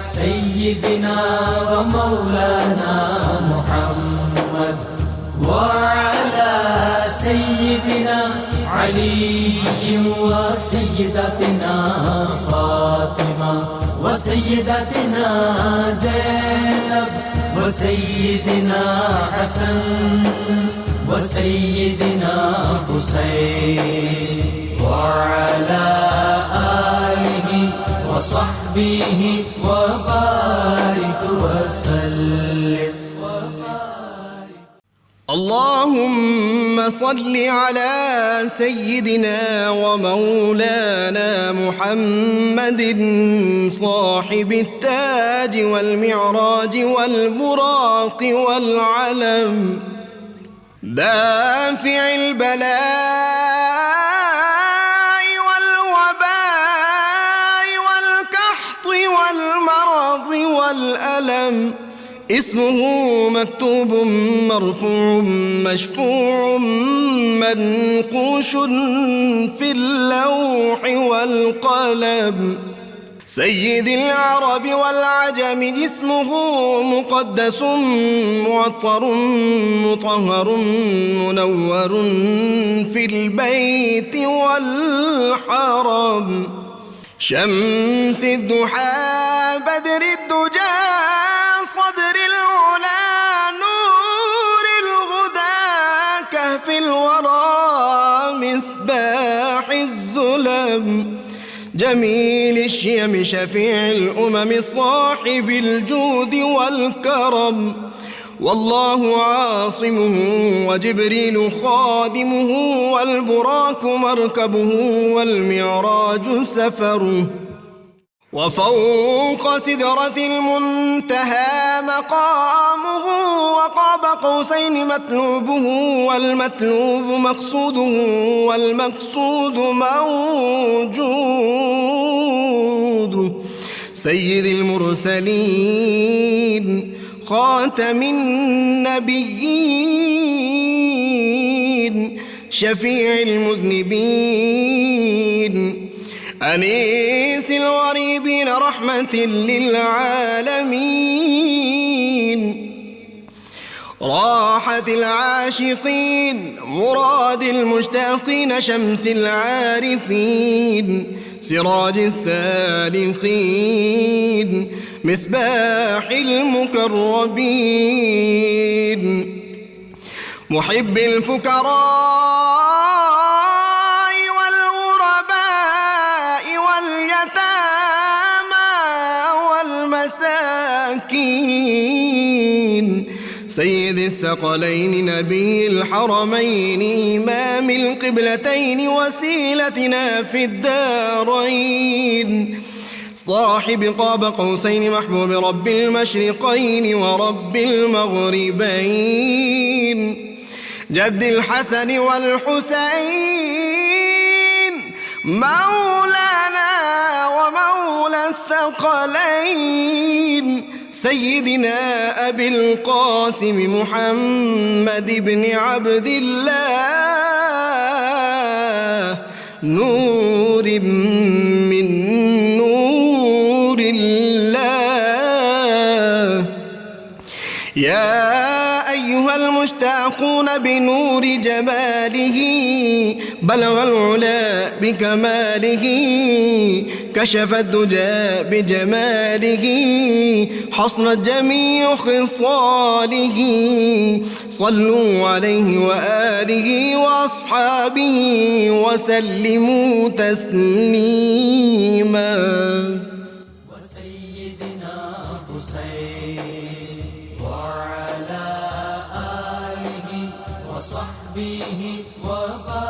سيدنا ومولانا محمد وعلى سيدنا علي وسيدتنا فاطمة وسيدتنا زينب وسيدنا حسن وسيدنا حسين وعلى آله وصحبه وبارك وسلم. اللهم صل على سيدنا ومولانا محمد صاحب التاج والمعراج والبراق والعلم دافع البلاء والوباء والقحط والمرض والألم اسمه مكتوب مرفوع مشفوع منقوش في اللوح والقلم سيد العرب والعجم اسمه مقدس معطر مطهر منور في البيت والحرم شمس الضحى بدر الدجى صدر العلا نور الهدى كهف الورى مصباح الظلم جميل الشيم شفيع الأمم صاحب الجود والكرم والله عاصمه وجبريل خادمه والبراق مركبه والمعراج سفره وفوق سدرة المنتهى مقامه وقاب قوسين مطلوبه والمطلوب مقصوده والمقصود موجود سيد المرسلين خاتم النبيين شفيع المذنبين أنيس الغريبين رحمة للعالمين راحة العاشقين مراد المشتاقين شمس العارفين سراج السالكين مصباح المقربين محب الفقراء والمساكين سيد الثقلين نبي الحرمين إمام القبلتين وسيلتنا في الدارين صاحب قاب قوسين محبوب رب المشرقين ورب المغربين جد الحسن والحسين مولانا ومولى الثقلين سيدنا أبي القاسم محمد بن عبد الله نور من نور الله يا أيها المشتاقون بنور جماله بلغ العلا بكماله كشف الدجى بجماله حصنت جميع خصاله صلوا عليه وآله وأصحابه وسلموا تسليما وسيدنا حسين وعلى آله وصحبه وبارك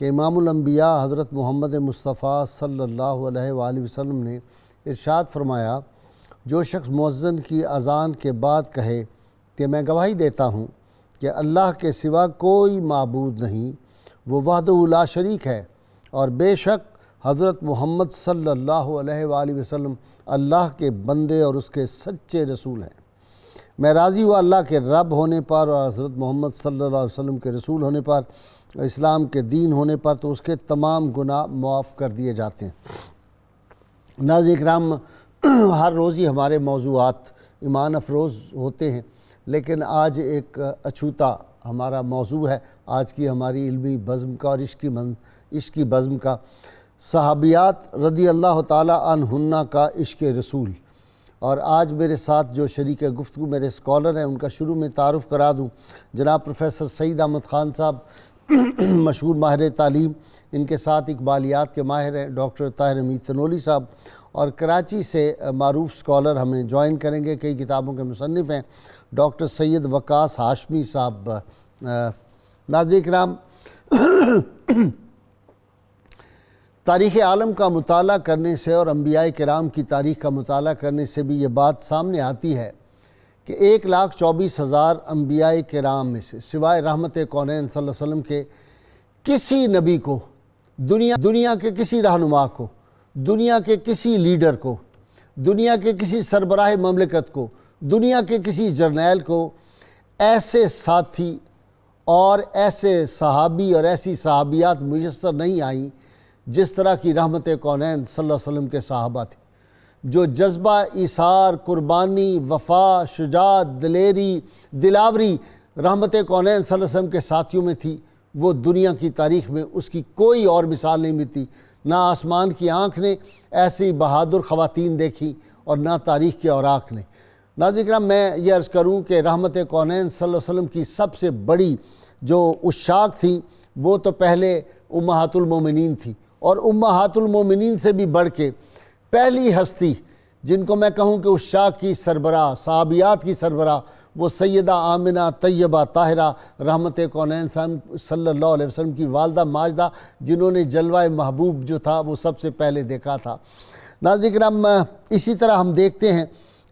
کہ امام الانبیاء حضرت محمد مصطفیٰ صلی اللہ علیہ وآلہ وسلم نے ارشاد فرمایا، جو شخص مؤذن کی اذان کے بعد کہے کہ میں گواہی دیتا ہوں کہ اللہ کے سوا کوئی معبود نہیں، وہ وحدہ لا شریک ہے، اور بے شک حضرت محمد صلی اللہ علیہ وآلہ وسلم اللہ کے بندے اور اس کے سچے رسول ہیں۔ میں راضی ہوا اللہ کے رب ہونے پر اور حضرت محمد صلی اللہ علیہ وسلم کے رسول ہونے پر، اسلام کے دین ہونے پر، تو اس کے تمام گناہ معاف کر دیے جاتے ہیں۔ ناظرین کرام، ہر روز ہی ہمارے موضوعات ایمان افروز ہوتے ہیں، لیکن آج ایک اچھوتا ہمارا موضوع ہے آج کی ہماری علمی بزم کا اور عشقی بزم کا، صحابیات رضی اللہ تعالی عنہن کا عشق رسول۔ اور آج میرے ساتھ جو شریک گفتگو میرے اسکالر ہیں، ان کا شروع میں تعارف کرا دوں۔ جناب پروفیسر سعید احمد خان صاحب، مشہور ماہر تعلیم، ان کے ساتھ اقبالیات کے ماہر ہیں ڈاکٹر طاہر حمید تنولی صاحب، اور کراچی سے معروف اسکالر ہمیں جوائن کریں گے، کئی کتابوں کے مصنف ہیں، ڈاکٹر سید وقاص ہاشمی صاحب۔ ناظرین کرام، تاریخ عالم کا مطالعہ کرنے سے اور انبیاء کرام کی تاریخ کا مطالعہ کرنے سے بھی یہ بات سامنے آتی ہے کہ 1,24,000 انبیاء کرام میں سے سوائے رحمت کونین صلی اللہ علیہ وسلم کے کسی نبی کو، دنیا کے کسی رہنما کو، دنیا کے کسی لیڈر کو، دنیا کے کسی سربراہ مملکت کو، دنیا کے کسی جرنیل کو ایسے ساتھی اور ایسے صحابی اور ایسی صحابیات میسر نہیں آئیں جس طرح کی رحمت کونین صلی اللہ علیہ وسلم کے صحابہ تھے، جو جذبہ ایثار، قربانی، وفا، شجاعت، دلیری، دلاوری رحمت کونین صلی اللہ علیہ وسلم کے ساتھیوں میں تھی، وہ دنیا کی تاریخ میں اس کی کوئی اور مثال نہیں ملتی۔ نہ آسمان کی آنکھ نے ایسی بہادر خواتین دیکھی اور نہ تاریخ کے اوراق نے۔ ناظرین کرام، میں یہ عرض کروں کہ رحمت کونین صلی اللہ علیہ وسلم کی سب سے بڑی جو عشاق تھی وہ تو پہلے امہات المومنین تھی، اور امہات المومنین سے بھی بڑھ کے پہلی ہستی جن کو میں کہوں کہ عشاق کی سربراہ، صحابیات کی سربراہ، وہ سیدہ آمنہ طیبہ طاہرہ رحمت کونین صلی اللہ علیہ وسلم کی والدہ ماجدہ، جنہوں نے جلوہ محبوب جو تھا وہ سب سے پہلے دیکھا تھا۔ ناظرین کرام، اسی طرح ہم دیکھتے ہیں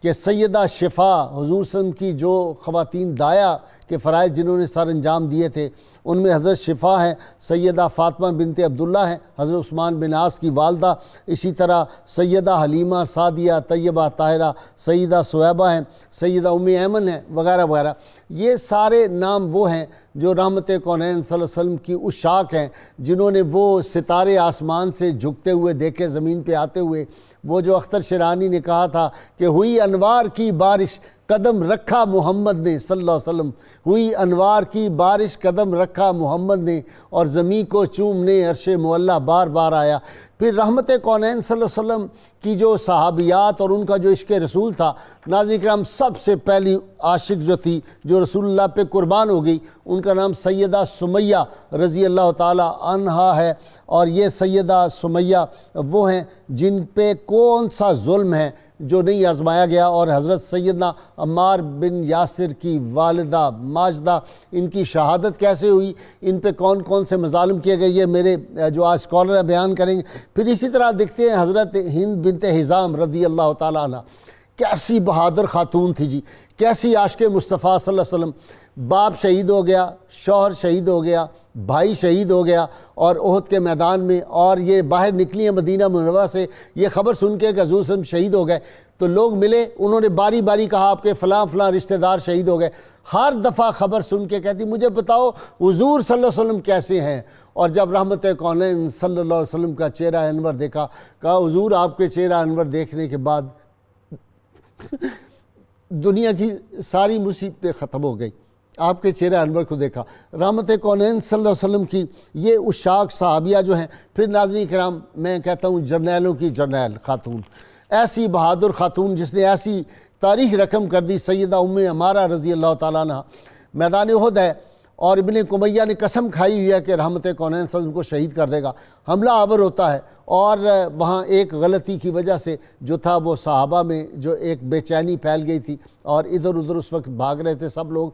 کہ سیدہ شفا، حضور صلی اللہ علیہ وسلم کی جو خواتین دایا کے فرائض جنہوں نے سر انجام دیے تھے، ان میں حضرت شفا ہیں، سیدہ فاطمہ بنت عبداللہ ہیں، حضرت عثمان بن عاص کی والدہ، اسی طرح سیدہ حلیمہ سعدیہ طیبہ طاہرہ، سیدہ صہیبہ ہیں، سیدہ ام ایمن ہیں، وغیرہ وغیرہ۔ یہ سارے نام وہ ہیں جو رحمت کونین صلی اللہ علیہ وسلم کی عشاق ہیں، جنہوں نے وہ ستارے آسمان سے جھکتے ہوئے دیکھے زمین پہ آتے ہوئے۔ وہ جو اختر شیرانی نے کہا تھا کہ ہوئی انوار کی بارش قدم رکھا محمد نے صلی اللہ علیہ وسلم، ہوئی انوار کی بارش قدم رکھا محمد نے، اور زمین کو چومنے عرش معلیٰ بار بار آیا۔ پھر رحمت کونین صلی اللہ علیہ وسلم کی جو صحابیات اور ان کا جو عشق رسول تھا، ناظرین کرام، سب سے پہلی عاشق جو تھی جو رسول اللہ پہ قربان ہو گئی، ان کا نام سیدہ سمیہ رضی اللہ تعالی عنہا ہے۔ اور یہ سیدہ سمیہ وہ ہیں جن پہ کون سا ظلم ہے جو نہیں آزمایا گیا، اور حضرت سیدنا عمار بن یاسر کی والدہ ماجدہ، ان کی شہادت کیسے ہوئی، ان پہ کون کون سے مظالم کیے گئے، یہ میرے جو آج اسکالر ہیں بیان کریں گے۔ پھر اسی طرح دیکھتے ہیں حضرت ہند بنت حزام رضی اللہ تعالیٰ عنہ، کیسی بہادر خاتون تھی جی، کیسی عاشق مصطفیٰ صلی اللہ علیہ وسلم۔ باپ شہید ہو گیا، شوہر شہید ہو گیا، بھائی شہید ہو گیا، اور احد کے میدان میں، اور یہ باہر نکلی ہیں مدینہ منورہ سے یہ خبر سن کے کہ حضور صلی اللہ علیہ وسلم شہید ہو گئے، تو لوگ ملے، انہوں نے باری باری کہا آپ کے فلاں فلاں رشتہ دار شہید ہو گئے۔ ہر دفعہ خبر سن کے کہتی مجھے بتاؤ حضور صلی اللہ علیہ وسلم کیسے ہیں۔ اور جب رحمت کونین صلی اللہ علیہ وسلم کا چہرہ انور دیکھا، کہا حضور آپ کے چہرہ انور دیکھنے کے بعد دنیا کی ساری مصیبتیں ختم ہو گئی، آپ کے چہرہ انور کو دیکھا۔ رحمت کونین صلی اللہ علیہ وسلم کی یہ عشاق صحابیہ جو ہیں۔ پھر ناظرین کرام، میں کہتا ہوں جرنیلوں کی جرنیل خاتون، ایسی بہادر خاتون جس نے ایسی تاریخ رقم کر دی، سیدہ ام عمارہ رضی اللہ تعالیٰ عنہ، میدان احد ہے، اور ابن قمیہ نے قسم کھائی ہوئی ہے کہ رحمت کونین صلی اللہ علیہ وسلم کو شہید کر دے گا۔ حملہ آور ہوتا ہے، اور وہاں ایک غلطی کی وجہ سے جو تھا وہ صحابہ میں جو ایک بے چینی پھیل گئی تھی، اور ادھر ادھر اس وقت بھاگ رہے تھے سب لوگ۔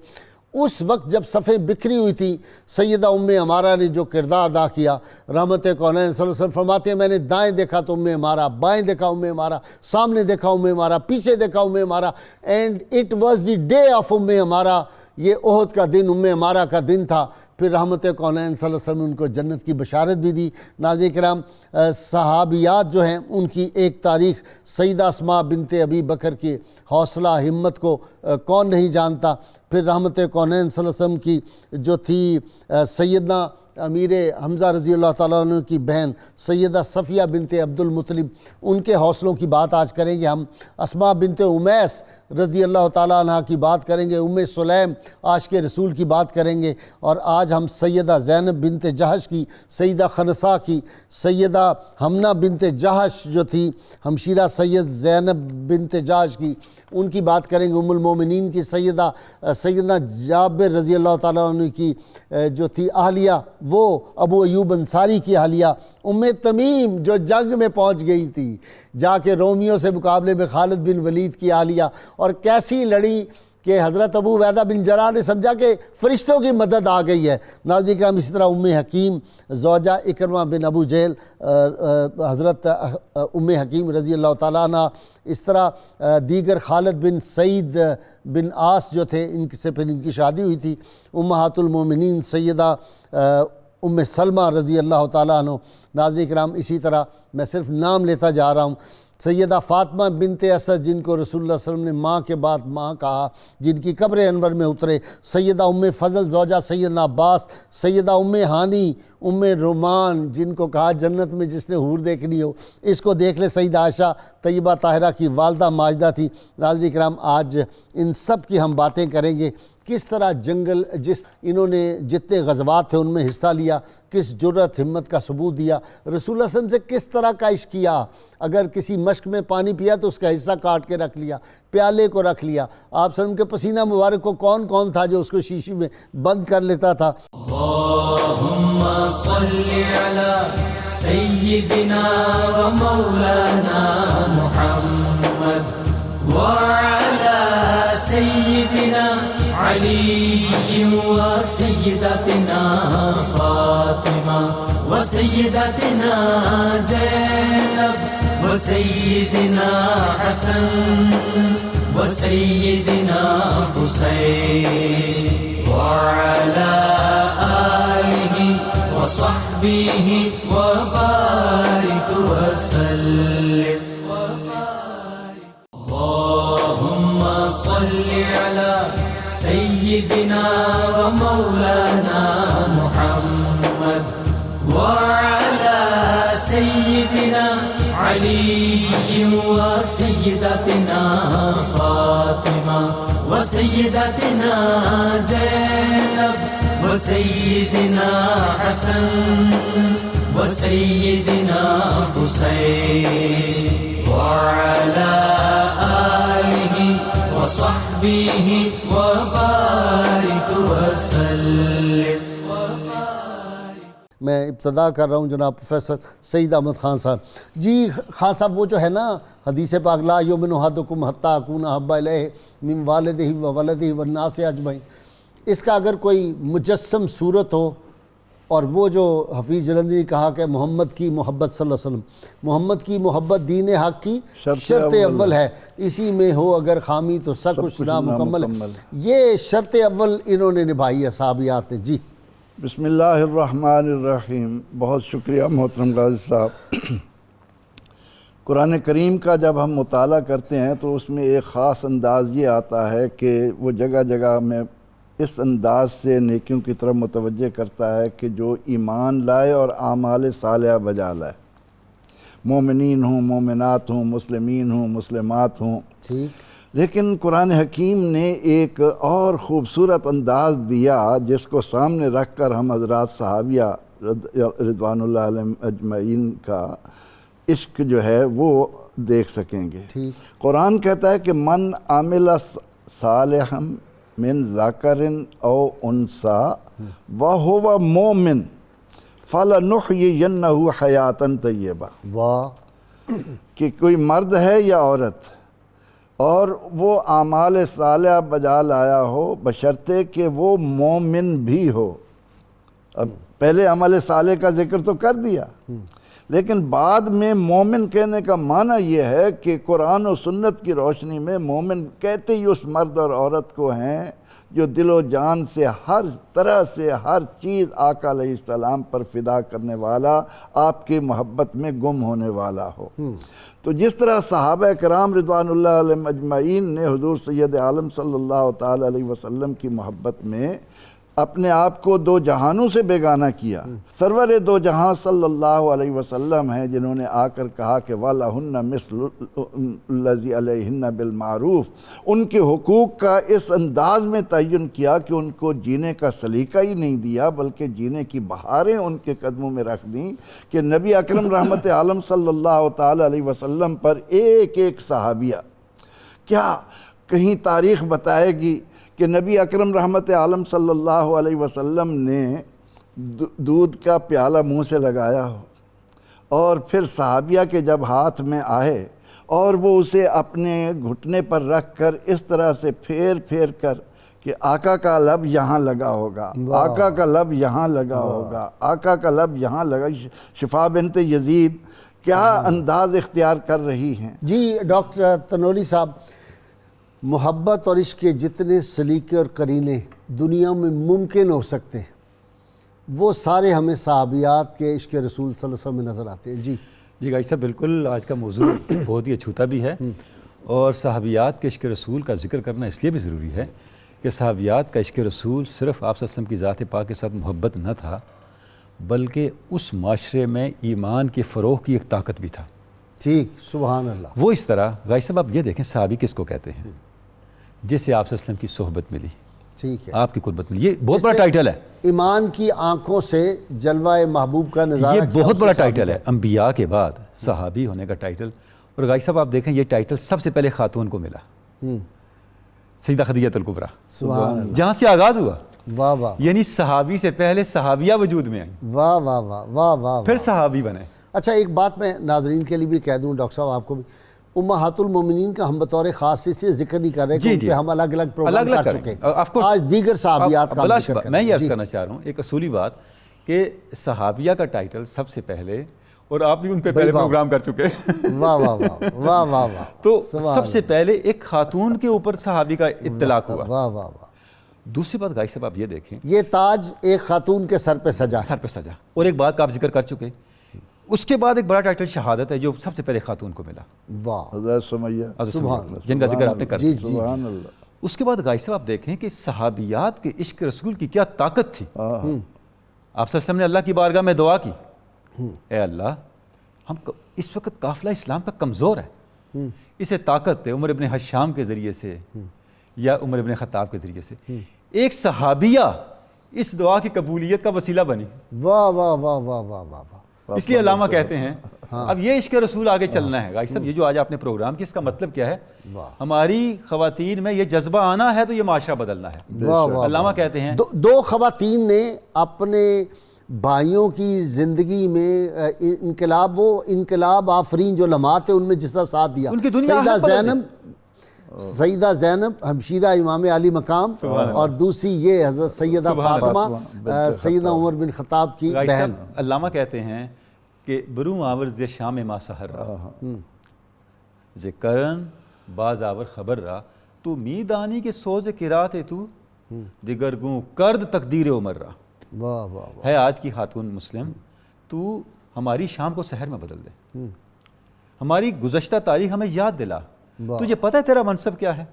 اس وقت جب صفیں بکھری ہوئی تھی، سیدہ ام عمارہ نے جو کردار ادا کیا، رحمت کونین صلی اللہ علیہ وسلم فرماتے ہیں میں نے دائیں دیکھا تو ام عمارہ، بائیں دیکھا ام عمارہ، سامنے دیکھا ام عمارہ، پیچھے دیکھا Umm Umara, and it was the day of Umm Umara, یہ احد کا دن ام عمارہ کا دن تھا۔ پھر رحمت کونین صلی اللہ علیہ وسلم نے ان کو جنت کی بشارت بھی دی۔ ناظرین کرام، صحابیات جو ہیں ان کی ایک تاریخ، سیدہ اسماء بنت ابی بکر کی حوصلہ ہمت کو کون نہیں جانتا۔ پھر رحمت کونین صلی اللہ علیہ وسلم کی جو تھی سیدنا امیر حمزہ رضی اللہ تعالیٰ عنہ کی بہن سیدہ صفیہ بنت عبد المطلب، ان کے حوصلوں کی بات آج کریں گے ہم۔ اسماء بنت امیس رضی اللہ تعالیٰ عنہ کی بات کریں گے، ام سلیم عاشق رسول کی بات کریں گے، اور آج ہم سیدہ زینب بنت جہش کی، سیدہ خنساء کی، سیدہ حمنہ بنت جہش جو تھی ہمشیرہ سید زینب بنت جہش کی، ان کی بات کریں گے۔ ام المومنین کی سیدنا جابر رضی اللہ تعالیٰ عنہ کی جو تھی اہلیہ، وہ ابو ایوب انصاری کی اہلیہ۔ ام تمیم جو جنگ میں پہنچ گئی تھی، جا کے رومیوں سے مقابلے میں خالد بن ولید کی اہلیہ، اور کیسی لڑی کہ حضرت ابو عبیدہ بن جراح نے سمجھا کہ فرشتوں کی مدد آ گئی ہے۔ ناظرین کرام، اسی طرح ام حکیم زوجہ اکرمہ بن ابو جہل، حضرت ام حکیم رضی اللہ تعالیٰ عنہ، اس طرح دیگر خالد بن سعید بن عاص جو تھے، ان سے پھر ان کی شادی ہوئی تھی۔ امہات المومنین سیدہ ام سلمہ رضی اللہ تعالیٰ عنہ۔ ناظرین کرام، اسی طرح میں صرف نام لیتا جا رہا ہوں۔ سیدہ فاطمہ بنت اسد، جن کو رسول اللہ صلی اللہ علیہ وسلم نے ماں کے بعد ماں کہا، جن کی قبر انور میں اترے۔ سیدہ ام فضل زوجہ سیدنا عباس، سیدہ ام ہانی، ام رومان، جن کو کہا جنت میں جس نے حور دیکھنی ہو اس کو دیکھ لے، سیدہ عائشہ طیبہ طاہرہ کی والدہ ماجدہ تھی۔ ناظرین کرام، آج ان سب کی ہم باتیں کریں گے، کس طرح جنگل، انہوں نے جتنے غزوات تھے ان میں حصہ لیا، کس جرأت ہمت کا ثبوت دیا، رسول اللہ صلی اللہ علیہ وسلم سے کس طرح کا عشق کیا۔ اگر کسی مشک میں پانی پیا تو اس کا حصہ کاٹ کے رکھ لیا، پیالے کو رکھ لیا۔ آپ صلی اللہ علیہ وسلم کے پسینہ مبارک کو کون کون تھا جو اس کو شیشی میں بند کر لیتا تھا۔ اللہم صلی علی سیدنا و مولانا محمد وعلی سیدنا علی و سیدتنا فاطمہ و سیدتنا زینب و سیدنا حسن و سیدنا حسین وعلی آلہ و صحبہ و بارک وسلم۔ اللہم صلی علی سیدنا و مولانا محمد وعلی سیدنا علی و سیدتنا فاطمہ و سیدتنا زینب و سیدنا حسن و سیدنا حسین وعلی آلہ و صحبہ و بارک وسلم۔ میں ابتدا کر رہا ہوں جناب پروفیسر سعید احمد خان صاحب۔ جی خان صاحب، وہ جو ہے نا حدیث پاک لا یؤمن احدکم حتی اکون احب الیہ من والدہ و ولدہ والناس اجمعین، اس کا اگر کوئی مجسم صورت ہو، اور وہ جو حفیظ جلندری نے کہا کہ محمد کی محبت صلی اللہ علیہ وسلم، محمد کی محبت دین حق کی شرط اول ہے، اسی میں ہو اگر خامی تو سب کچھ نامکمل ہے۔ یہ شرط اول انہوں نے نبھائی ہے صحابیات نے۔ جی بسم اللہ الرحمن الرحیم۔ بہت شکریہ محترم غازی صاحب۔ قرآن کریم کا جب ہم مطالعہ کرتے ہیں تو اس میں ایک خاص انداز یہ آتا ہے کہ وہ جگہ جگہ میں اس انداز سے نیکیوں کی طرف متوجہ کرتا ہے کہ جو ایمان لائے اور اعمال صالحہ بجا لائے، مومنین ہوں، مومنات ہوں، مسلمین ہوں، مسلمات ہوں۔ لیکن قرآن حکیم نے ایک اور خوبصورت انداز دیا جس کو سامنے رکھ کر ہم حضرات صحابیہ رضوان اللہ علیہم اجمعین کا عشق جو ہے وہ دیکھ سکیں گے۔ قرآن کہتا ہے کہ من عامل صالحا من ذکر او انثی وہو مومن فلنحیینہ حیاتا طیبہ۔ واہ! کہ کوئی مرد ہے یا عورت، اور وہ اعمال صالحہ بجا لایا ہو بشرطے کہ وہ مومن بھی ہو۔ اب پہلے عمل صالح کا ذکر تو کر دیا، لیکن بعد میں مومن کہنے کا معنی یہ ہے کہ قرآن و سنت کی روشنی میں مومن کہتے ہی اس مرد اور عورت کو ہیں جو دل و جان سے ہر طرح سے ہر چیز آقا علیہ السلام پر فدا کرنے والا، آپ کی محبت میں گم ہونے والا ہو۔ تو جس طرح صحابہ کرام رضوان اللہ علیہم اجمعین نے حضور سید عالم صلی اللہ تعالی علیہ وسلم کی محبت میں اپنے آپ کو دو جہانوں سے بیگانہ کیا، سرور دو جہاں صلی اللہ علیہ وسلم ہیں جنہوں نے آ کر کہا کہ وَلَهُنَّ مِثْلُ الَّذِي عَلَيْهِنَّ بِالْمَعْرُوفِ، ان کے حقوق کا اس انداز میں تعین کیا کہ ان کو جینے کا سلیقہ ہی نہیں دیا بلکہ جینے کی بہاریں ان کے قدموں میں رکھ دیں کہ نبی اکرم رحمت عالم صلی اللہ تعالی علیہ وسلم پر ایک ایک صحابیہ، کیا کہیں تاریخ بتائے گی کہ نبی اکرم رحمت عالم صلی اللہ علیہ وسلم نے دودھ کا پیالہ منہ سے لگایا ہو اور پھر صحابیہ کے جب ہاتھ میں آئے اور وہ اسے اپنے گھٹنے پر رکھ کر اس طرح سے پھیر پھیر کر کہ آقا کا لب یہاں لگا ہوگا، آقا کا لب یہاں لگا ہوگا، آقا کا لب یہاں لگا، شفا بنت یزید کیا انداز اختیار کر رہی ہیں۔ جی ڈاکٹر تنولی صاحب، محبت اور عشق کے جتنے سلیقے اور قرینے دنیا میں ممکن ہو سکتے ہیں وہ سارے ہمیں صحابیات کے عشق رسول صلی اللہ علیہ وسلم میں نظر آتے ہیں۔ جی گائی صاحب، بالکل آج کا موضوع بہت ہی اچھوتا بھی ہے، اور صحابیات کے عشق رسول کا ذکر کرنا اس لیے بھی ضروری ہے کہ صحابیات کا عشق رسول صرف آپ صلی اللہ علیہ وسلم کی ذات پاک کے ساتھ محبت نہ تھا بلکہ اس معاشرے میں ایمان کے فروغ کی ایک طاقت بھی تھا۔ ٹھیک، سبحان اللہ۔ وہ اس طرح گائی صاحب آپ یہ دیکھیں صحابی کس کو کہتے ہیں؟ جسے آپ صلی اللہ علیہ وسلم کی صحبت ملی، ٹھیک ہے، آپ کی قربت ملی، یہ بہت بڑا ٹائٹل ہے۔ ایمان کی آنکھوں سے جلوہ محبوب کا نظارہ، یہ بہت بڑا ٹائٹل ہے، انبیاء کے بعد صحابی ہونے کا ٹائٹل۔ اور گائی صاحب آپ دیکھیں یہ ٹائٹل سب سے پہلے خاتون کو ملا، سیدہ خدیجہ الکبریٰ، سبحان اللہ، جہاں سے آغاز ہوا۔ واہ واہ، یعنی صحابی سے پہلے صحابیہ وجود میں آئیں، واہ واہ واہ واہ واہ۔ پھر صحابی بنے۔ اچھا ایک بات میں ناظرین کے لیے بھی کہہ دوں ڈاکٹر صاحب، آپ کو بھی امہات المومنین کا ہم بطور خاص سے ذکر نہیں کر رہے کہ ان پہ ہم الگ الگ پروگرام کر چکے ہیں، آج دیگر صحابیات کا بلا ذکر شبہ کریں۔ میں یہ عرض کرنا چاہ رہا ہوں ایک اصولی بات کہ صحابیہ کا ٹائٹل سب سے پہلے، اور آپ بھی ان پہ پہلے پروگرام کر چکے ہیں۔ واہ واہ واہ واہ واہ واہ، تو سب سے پہلے ایک خاتون کے اوپر صحابی کا اطلاق ہوا۔ واہ واہ واہ۔ دوسری بات گائی صاحب آپ یہ دیکھیں، یہ تاج ایک خاتون کے سر پہ سجا، سر پہ سجا، اور ایک بات کا آپ ذکر کر چکے، اس کے بعد ایک بڑا ٹائٹل شہادت ہے جو سب سے پہلے خاتون کو ملا، واہ، حضرت سمیہ، جن کا ذکر آپ نے کر جی دیا۔ جی، سبحان اللہ۔ اس کے بعد گائی صاحب آپ دیکھیں کہ صحابیات کے عشق رسول کی کیا طاقت تھی۔ آپ صلی اللہ علیہ وسلم نے اللہ کی بارگاہ میں دعا کی، اے اللہ ہم اس وقت قافلہ اسلام کا کمزور ہے، اسے طاقت ہے عمر ابن حشام کے ذریعے سے یا عمر ابن خطاب کے ذریعے سے ایک صحابیہ اس دعا کی قبولیت کا وسیلہ بنی۔ واہ واہ واہ واہ واہ واہ واہ۔ اس لیے علامہ کہتے ہیں اب یہ عشق رسول آگے چلنا ہے۔ گائی صاحب یہ جو آج آپ نے پروگرام کیا اس کا مطلب کیا ہے؟ ہماری خواتین میں یہ جذبہ آنا ہے تو یہ معاشرہ بدلنا ہے۔ علامہ کہتے ہیں دو خواتین نے اپنے بھائیوں کی زندگی میں انقلاب، وہ انقلاب آفرین جو لمحات ہیں ان میں جس کا ساتھ دیا، ان کی دنیا سیدہ زینب ہمشیرہ امام علی مقام، اور دوسری یہ حضرت سیدہ فاطمہ سیدہ عمر بن خطاب کی بہن۔ علامہ کہتے ہیں کہ برو آور ز شام ما سحر را ذکرن باز آور خبر را تو میدانی کے سوز قرات تو دیگر گوں کرد تقدیر عمر را۔ واہ واہ، ہے آج کی خاتون مسلم، تو ہماری شام کو سحر میں بدل دے، ہماری گزشتہ تاریخ ہمیں یاد دلا۔ تجھے پتہ ہے تیرا منصب کیا ہے؟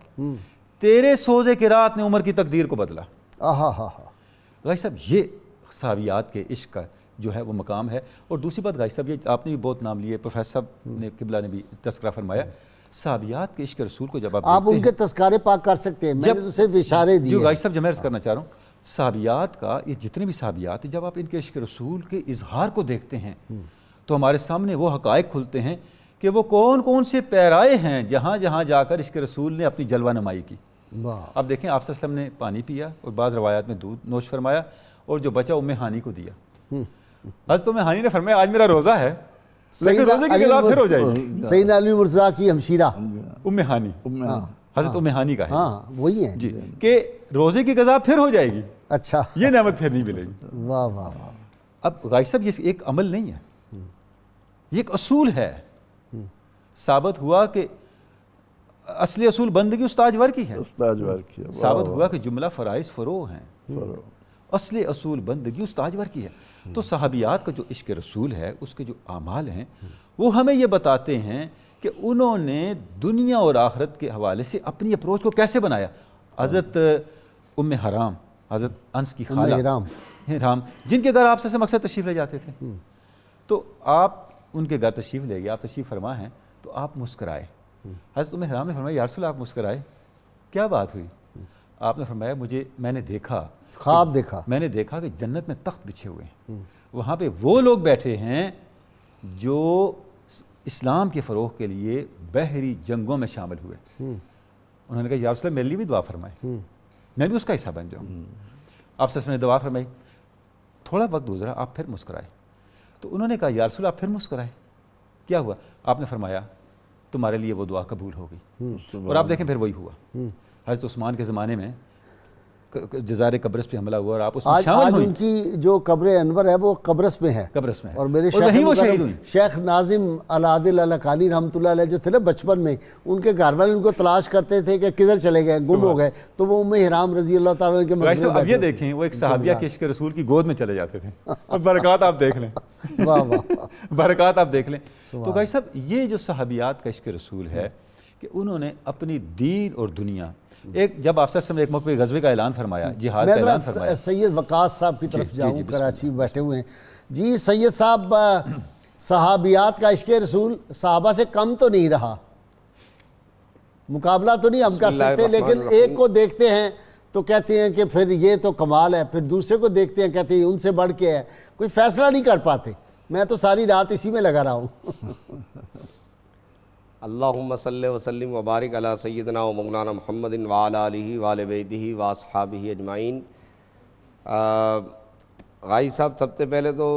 تیرے سوز قرات نے عمر کی تقدیر کو بدلا۔ غائی صاحب یہ صحابیات کے عشق کا جو ہے وہ مقام ہے۔ اور دوسری بات غائی صاحب یہ آپ نے بھی بہت نام لیے، پروفیسر صاحب نے قبلہ نے بھی تذکرہ فرمایا، صحابیات کے عشق رسول کو جب آپ ان کے تذکارے پاک کر سکتے ہیں، میں نے تو صرف اشارے دیے۔ جو غائی صاحب جو میں عرض کرنا چاہ رہا ہوں، صحابیات کا یہ جتنے بھی صحابیات ہیں جب آپ ان کے عشق رسول کے اظہار کو دیکھتے ہیں تو ہمارے سامنے وہ حقائق کھلتے ہیں کہ وہ کون کون سے پیرائے ہیں جہاں جہاں جا کر عشق رسول نے اپنی جلوہ نمائی کی۔ اب دیکھیں آپ صلی اللہ علیہ وسلم نے پانی پیا اور بعض روایات میں دودھ نوش فرمایا، اور جو بچا ام ہانی کو دیا۔ حضرت ام ہانی نے فرمایا آج میرا روزہ ہے لیکن روزے کی قضا پھر ہو جائے گی۔ سیدنا علی مرزا کی ہمشیرہ ام ہانی، حضرت ام ہانی کا ہے ہاں وہی ہیں جی، کہ روزے کی قضا پھر ہو جائے گی، اچھا یہ نعمت پھر نہیں ملے گی۔ واہ واہ واہ، اب غازی صاحب یہ ایک عمل نہیں ہے، یہ ایک اصول ہے۔ ثابت ہوا کہ اصلی اصول بندگی استاجور کی ہے، استاجور کی، ثابت ہوا کہ جملہ فرائض فروع ہیں، اصلی اصول بندگی استاجور کی ہے۔ تو صحابیات کا جو عشق رسول ہے، اس کے جو اعمال ہیں، وہ ہمیں یہ بتاتے ہیں کہ انہوں نے دنیا اور آخرت کے حوالے سے اپنی اپروچ کو کیسے بنایا۔ حضرت ام حرام، حضرت انس کی خالہ حرام، جن کے گھر آپ سے مقصد تشریف لے جاتے تھے، تو آپ ان کے گھر تشریف لے گئے، آپ تشریف فرما ہیں تو آپ مسکرائے۔ حضرت ام حرام نے فرمایا یا رسول اللہ آپ مسکرائے، کیا بات ہوئی؟ آپ نے فرمایا میں نے دیکھا، خواب دیکھا، میں نے دیکھا کہ جنت میں تخت بچھے ہوئے ہیں، وہاں پہ وہ لوگ بیٹھے ہیں جو اسلام کے فروغ کے لیے بحری جنگوں میں شامل ہوئے۔ انہوں نے کہا یا رسول اللہ میرے لیے بھی دعا فرمائے، میں بھی اس کا حصہ بن جاؤں۔ آپ سے نے دعا فرمائی، تھوڑا وقت گزرا، آپ پھر مسکرائے، تو انہوں نے کہا یا رسول اللہ آپ پھر مسکرائے، کیا ہوا؟ آپ نے فرمایا تمہارے لیے وہ دعا قبول ہو گئی، اور آپ دیکھیں پھر وہی ہوا۔ حضرت عثمان کے زمانے میں جزائر قبرص پہ حملہ ہوا اور آپ اس میں شامل ہوئی۔ ان کی جو قبر انور ہے وہ قبرص میں ہے، قبرص میں، اور میرے وہیں وہ شہید ہوئی۔ شیخ ناظم العادل القانی رحمۃ اللہ علیہ جو تھے نا بچپن میں، ان کے گھر والے ان کو تلاش کرتے تھے کہ کدھر چلے گئے، گم ہو گئے، تو وہ ام حرام رضی اللہ تعالیٰ عنہ کے مقبرے میں اب یہ دیکھیں وہ ایک صحابیہ کے عشق رسول کی گود میں چلے جاتے تھے، اور برکات آپ دیکھ لیں، واہ واہ، برکات آپ دیکھ لیں۔ تو بھائی صاحب یہ جو صحابیات کا عشق رسول ہے کہ انہوں نے اپنی دین اور دنیا، ایک جب آپ سے ایک موقع غزوے کا اعلان فرمایا، جہاد کا اعلان فرمایا۔ میں سید وقاص صاحب کی طرف جاؤں، کراچی میں بیٹھے ہوئے ہیں جی۔ سید صاحب صحابیات کا عشق رسول صحابہ سے کم تو نہیں رہا، مقابلہ تو نہیں ہم کر سکتے، لیکن ایک کو دیکھتے ہیں تو کہتے ہیں کہ پھر یہ تو کمال ہے، پھر دوسرے کو دیکھتے ہیں کہتے ہیں ان سے بڑھ کے ہے، کوئی فیصلہ نہیں کر پاتے۔ میں تو ساری رات اسی میں لگا رہا ہوں۔ اللہم صلی وسلم وبارک علی سیدنا و مولانا محمد وعلی آلہ وآل بیتہ واصحابہ اجمعین۔ غازی صاحب سب سے پہلے تو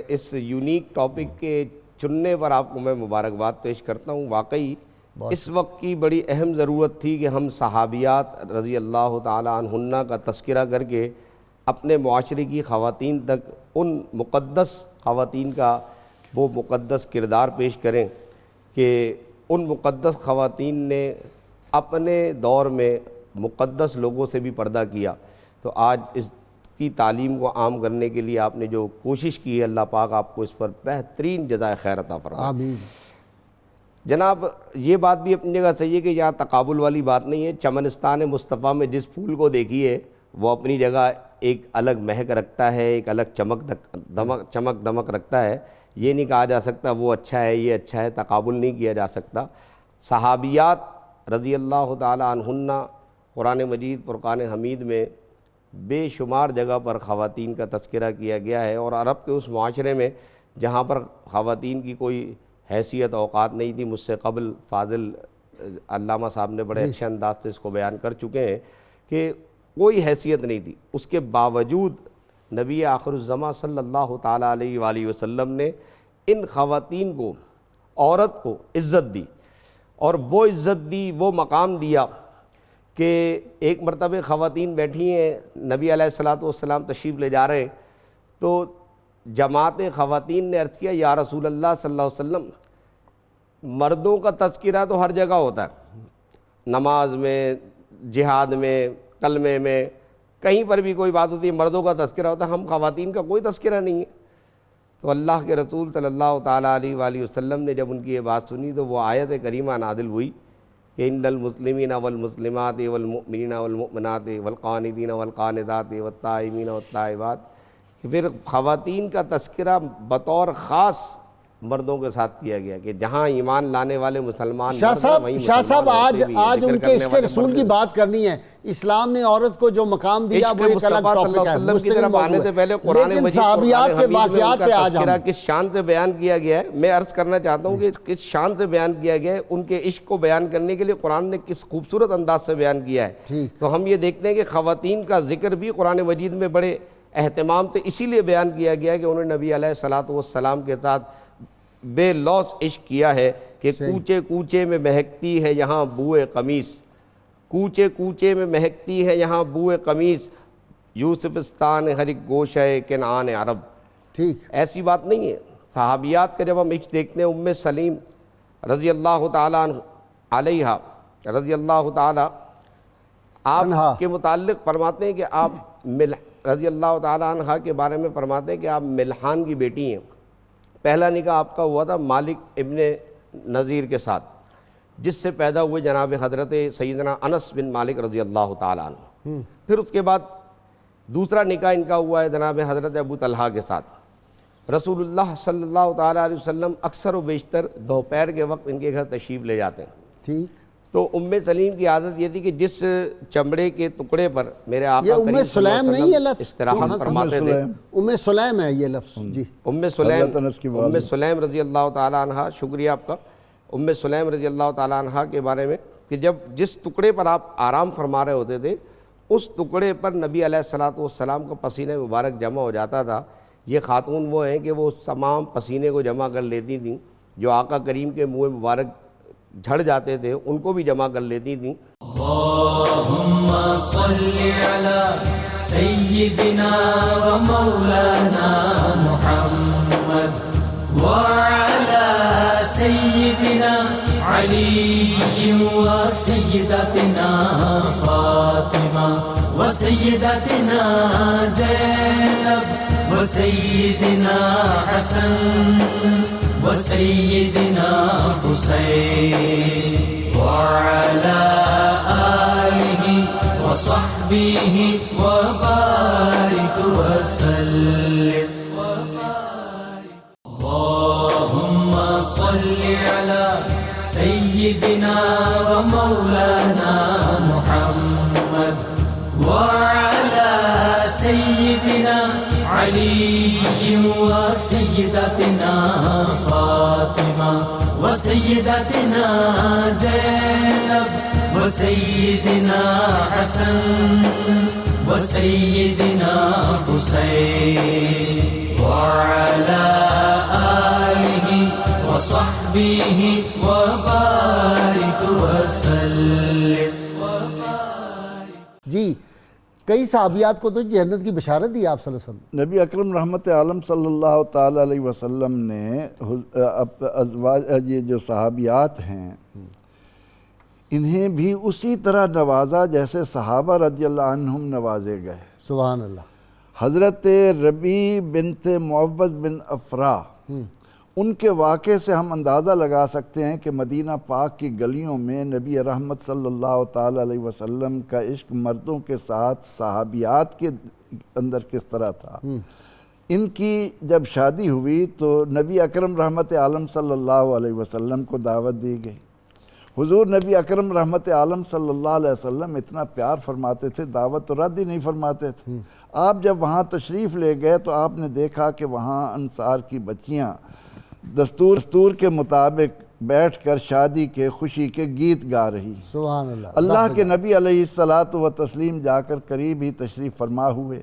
اس یونیک ٹاپک کے چننے پر آپ کو میں مبارکباد پیش کرتا ہوں۔ واقعی اس وقت کی بڑی اہم ضرورت تھی کہ ہم صحابیات رضی اللہ تعالیٰ عنہن کا تذکرہ کر کے اپنے معاشرے کی خواتین تک ان مقدس خواتین کا وہ مقدس کردار پیش کریں کہ ان مقدس خواتین نے اپنے دور میں مقدس لوگوں سے بھی پردہ کیا۔ تو آج اس کی تعلیم کو عام کرنے کے لیے آپ نے جو کوشش کی ہے، اللہ پاک آپ کو اس پر بہترین جزائے خیر عطا فرمائے۔ آمین۔ جناب یہ بات بھی اپنی جگہ صحیح ہے کہ یہاں تقابل والی بات نہیں ہے۔ چمنستان مصطفیٰ میں جس پھول کو دیکھیے وہ اپنی جگہ ایک الگ مہک رکھتا ہے، ایک الگ چمک دمک رکھتا ہے۔ یہ نہیں کہا جا سکتا وہ اچھا ہے یہ اچھا ہے، تقابل نہیں کیا جا سکتا۔ صحابیات رضی اللہ تعالی عنہن قرآن مجید فرقان حمید میں بے شمار جگہ پر خواتین کا تذکرہ کیا گیا ہے، اور عرب کے اس معاشرے میں جہاں پر خواتین کی کوئی حیثیت اوقات نہیں تھی، مجھ سے قبل فاضل علامہ صاحب نے بڑے اچھے انداز سے اس کو بیان کر چکے ہیں کہ کوئی حیثیت نہیں تھی، اس کے باوجود نبی آخر الزماں صلی اللہ تعالیٰ علیہ وآلہ وسلم نے ان خواتین کو، عورت کو عزت دی، اور وہ عزت دی، وہ مقام دیا کہ ایک مرتبہ خواتین بیٹھی ہیں، نبی علیہ السلام تشریف لے جا رہے، تو جماعت خواتین نے عرض کیا یا رسول اللہ صلی اللہ علیہ وسلم، مردوں کا تذکرہ تو ہر جگہ ہوتا ہے، نماز میں، جہاد میں، کلمے میں، کہیں پر بھی کوئی بات ہوتی ہے مردوں کا تذکرہ ہوتا ہے، ہم خواتین کا کوئی تذکرہ نہیں ہے۔ تو اللہ کے رسول صلی اللہ تعالیٰ علیہ وآلہ وسلم نے جب ان کی یہ بات سنی تو وہ آیت کریمہ نازل ہوئی کہ ان المسلمین والمسلمات والمؤمنین والمؤمنات والقانتین والقانتات والتائبین والتائبات، کہ پھر خواتین کا تذکرہ بطور خاص مردوں کے ساتھ کیا گیا کہ جہاں ایمان لانے والے مسلمان شاہ صاحب آج ان کے عشق رسول کی بات کرنی ہے۔ اسلام نے عورت کو جو مقام دیا وہ ایک الگ ٹاپک ہے، مستقل موضوع ہے، لیکن صحابیات کے واقعات پہ آج ہم کس شان سے بیان کیا گیا ہے، میں عرض کرنا چاہتا ہوں کہ کس شان سے بیان کیا گیا ہے، ان کے عشق کو بیان کرنے کے لیے قرآن نے کس خوبصورت انداز سے بیان کیا ہے۔ تو ہم یہ دیکھتے ہیں کہ خواتین کا ذکر بھی قرآن مجید میں بڑے اہتمام سے اسی لیے بیان کیا گیا کہ انہوں نے نبی علیہ السلام کے ساتھ بے لوث عشق کیا ہے کہ کوچے کوچے میں مہکتی ہے یہاں بوئے قمیص، کوچے کوچے میں مہکتی ہے یہاں بوئے قمیص، یوسفستان ہر ایک گوشہ کنعان عرب۔ ٹھیک، ایسی بات نہیں ہے۔ صحابیات کا جب ہم عشق دیکھتے ہیں، ام سلیم رضی اللہ تعالیٰ علیہا رضی اللہ تعالیٰ آپ کے متعلق فرماتے ہیں کہ آپ رضی اللہ تعالیٰ عنہ کے بارے میں فرماتے ہیں کہ آپ ملحان کی بیٹی ہیں۔ پہلا نکاح آپ کا ہوا تھا مالک ابن نذیر کے ساتھ، جس سے پیدا ہوئے جناب حضرت سیدنا انس بن مالک رضی اللہ تعالیٰ عنہ۔ پھر اس کے بعد دوسرا نکاح ان کا ہوا ہے جناب حضرت ابو طلحہ کے ساتھ۔ رسول اللہ صلی اللہ تعالیٰ علیہ وسلم اکثر و بیشتر دوپہر کے وقت ان کے گھر تشریف لے جاتے ہیں۔ ٹھیک، تو ام سلیم کی عادت یہ تھی کہ جس چمڑے کے ٹکڑے پر میرے آقا یہ کریم ام صلی اللہ سلیم علیہ نہیں یہ وسلم لفظ استراحت فرماتے تھے، ام سلیم ہے یہ لفظ جی، ام سلیم رضی اللہ تعالیٰ عنہ، شکریہ آپ کا، ام سلیم رضی اللہ تعالیٰ عنہ کے بارے میں کہ جب جس ٹکڑے پر آپ آرام فرما رہے ہوتے تھے اس ٹکڑے پر نبی علیہ الصلوۃ والسلام کا پسینہ مبارک جمع ہو جاتا تھا۔ یہ خاتون وہ ہیں کہ وہ تمام پسینے کو جمع کر لیتی تھیں، جو آقا کریم کے منہ مبارک جھڑ جاتے تھے ان کو بھی جمع کر لیتی تھیں۔ اللہم صلی علی سیدنا و مولانا محمد وعلی سیدنا علی و سیدتنا فاطمہ و سیدتنا زینب و سیدنا حسن و سیدنا حسین وعلى آله وصحبه وبارك وسلم اللهم صل على سيدنا ومولانا محمد وعلى سيدنا علي وسيدتنا فاطمة وسيدتنا زينب وسيدنا حسن وسيدنا حسين وعلى آله وصحبه وبارك وسلم۔ جی کئی صحابیات کو تو جنت کی بشارت دی آپ صلی اللہ علیہ وسلم۔ نبی اکرم رحمت عالم صلی اللہ تعالیٰ علیہ وسلم نے ازواج یہ جو صحابیات ہیں انہیں بھی اسی طرح نوازا جیسے صحابہ رضی اللہ عنہم نوازے گئے۔ سبحان اللہ۔ حضرت ربیع بنت معوذ بن افرا، ان کے واقعے سے ہم اندازہ لگا سکتے ہیں کہ مدینہ پاک کی گلیوں میں نبی رحمت صلی اللہ تعالیٰ علیہ وسلم کا عشق مردوں کے ساتھ صحابیات کے اندر کس طرح تھا۔ ان کی جب شادی ہوئی تو نبی اکرم رحمت عالم صلی اللہ علیہ وسلم کو دعوت دی گئی۔ حضور نبی اکرم رحمت عالم صلی اللہ علیہ وسلم اتنا پیار فرماتے تھے، دعوت تو رد ہی نہیں فرماتے تھے۔ آپ جب وہاں تشریف لے گئے تو آپ نے دیکھا کہ وہاں انصار کی بچیاں دستور کے مطابق بیٹھ کر شادی کے خوشی کے گیت گا رہی۔ سبحان اللہ۔ اللہ کے نبی علیہ الصلاۃ والتسلیم جا کر قریب ہی تشریف فرما ہوئے۔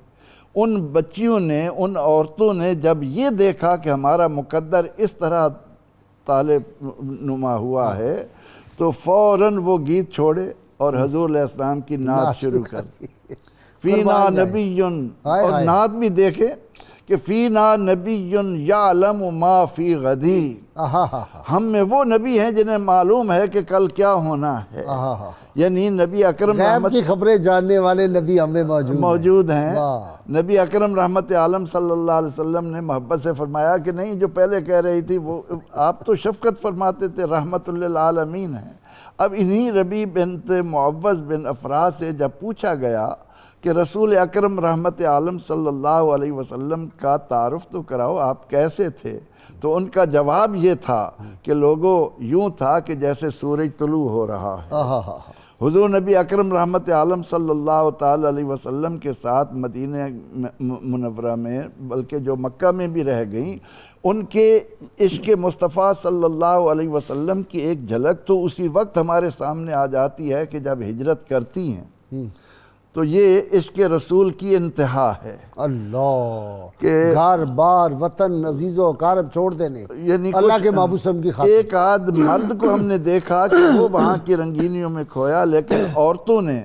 ان بچیوں نے، ان عورتوں نے جب یہ دیکھا کہ ہمارا مقدر اس طرح طالب نما ہوا ہے تو فوراً وہ گیت چھوڑے اور حضور علیہ السلام کی نعت شروع کر دی۔ فینا نبی، اور نعت بھی دیکھیں کہ فینا نبی یعلم ما فی غدی، ہم میں وہ نبی ہیں جنہیں معلوم ہے کہ کل کیا ہونا ہے۔ یعنی نبی اکرم غیب کی خبریں جاننے والے نبی ہمیں موجود ہیں۔ نبی اکرم رحمت عالم صلی اللہ علیہ وسلم نے محبت سے فرمایا کہ نہیں، جو پہلے کہہ رہی تھی وہ آپ تو شفقت فرماتے تھے، رحمت للعالمین ہیں۔ اب انہی ربیع بنت معوذ بن افرا سے جب پوچھا گیا کہ رسول اکرم رحمت عالم صلی اللہ علیہ وسلم کا تعارف تو کراؤ، آپ کیسے تھے، تو ان کا جواب یہ تھا کہ لوگوں یوں تھا کہ جیسے سورج طلوع ہو رہا ہے۔ حضور نبی اکرم رحمت عالم صلی اللہ تعالیٰ علیہ وسلم کے ساتھ مدینہ منورہ میں، بلکہ جو مکہ میں بھی رہ گئیں، ان کے عشق مصطفیٰ صلی اللہ علیہ وسلم کی ایک جھلک تو اسی وقت ہمارے سامنے آ جاتی ہے کہ جب ہجرت کرتی ہیں تو یہ عشق رسول کی انتہا ہے اللہ کہ گھر بار وطن عزیز و اقارب چھوڑ دینے یعنی اللہ کے محبوب صلی اللہ علیہ وسلم کی خاطر. ایک آدھ مرد کو ہم نے دیکھا کہ وہ وہاں کی رنگینیوں میں کھویا، لیکن عورتوں نے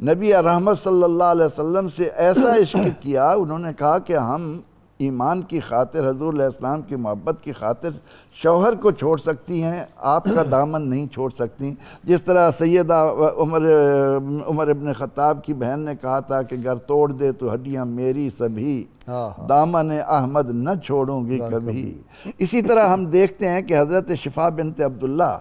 نبی رحمت صلی اللہ علیہ وسلم سے ایسا عشق کیا، انہوں نے کہا کہ ہم ایمان کی خاطر، حضور علیہ السلام کی محبت کی خاطر شوہر کو چھوڑ سکتی ہیں، آپ کا دامن نہیں چھوڑ سکتی. جس طرح سیدہ عمر ابن خطاب کی بہن نے کہا تھا کہ گر توڑ دے تو ہڈیاں میری سبھی، دامن احمد نہ چھوڑوں گی کبھی. اسی طرح ہم دیکھتے ہیں کہ حضرت شفا بنت عبداللہ،